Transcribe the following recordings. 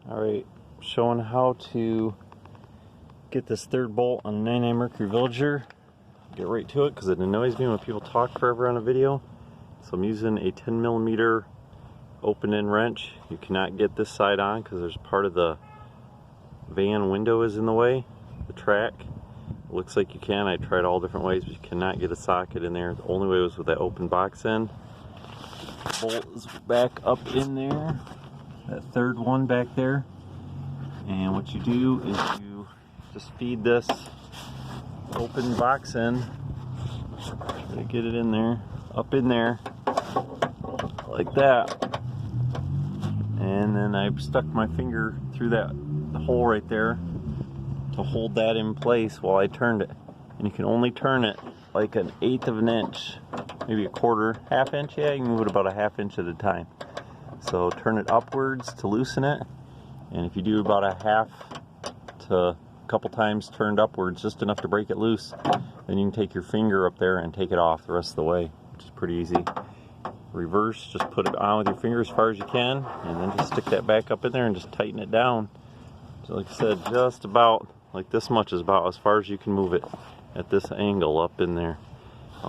Alright, showing how to get this third bolt on a 99 Mercury Villager. Get right to it because it annoys me when people talk forever on a video. So I'm using a 10mm open-end wrench. You cannot get this side on because there's part of the van window is in the way, the track. It looks like you can. I tried all different ways, but you cannot get a socket in there. The only way was with that open box end. The bolt is back up in there. That third one back there, and what you do is you just feed this open box end, try to get it in there, up in there like that, and then I stuck my finger through the hole right there to hold that in place while I turned it. And you can only turn it like 1/8 of an inch, maybe a quarter, half inch. Yeah, you can move it about a half inch at a time. So turn it upwards to loosen it, and if you do about a half to a couple times turned upwards, just enough to break it loose, then you can take your finger up there and take it off the rest of the way, which is pretty easy. Reverse, just put it on with your finger as far as you can, and then just stick that back up in there and just tighten it down. So like I said, just about like this much is about as far as you can move it at this angle up in there.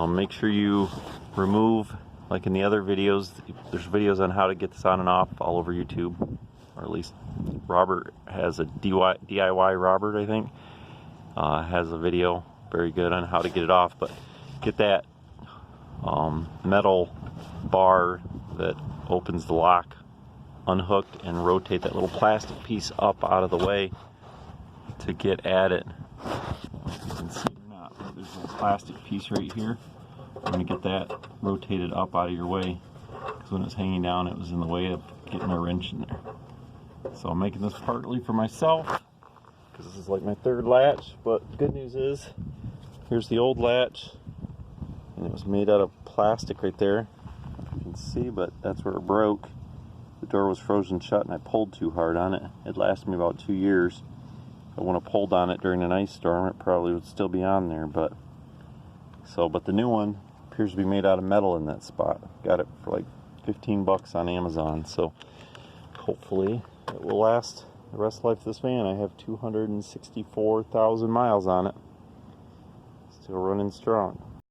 Make sure you remove, like in the other videos, there's videos on how to get this on and off all over YouTube, or at least Robert has a DIY Robert, I think, has a video very good on how to get it off. But get that metal bar that opens the lock unhooked and rotate that little plastic piece up out of the way to get at it. If you can see or not, but there's a plastic piece right here. I'm going to get that rotated up out of your way, because when it was hanging down it was in the way of getting a wrench in there. So I'm making this partly for myself because this is like my third latch, but the good news is here's the old latch, and it was made out of plastic right there, you can see, but that's where it broke. The door was frozen shut and I pulled too hard on it. It lasted me about 2 years. I wouldn't have pulled on it during an ice storm, it probably would still be on there. But the new one appears to be made out of metal in that spot. Got it for like 15 bucks on Amazon, so hopefully it will last the rest of life of this van. I have 264,000 miles on it. Still running strong.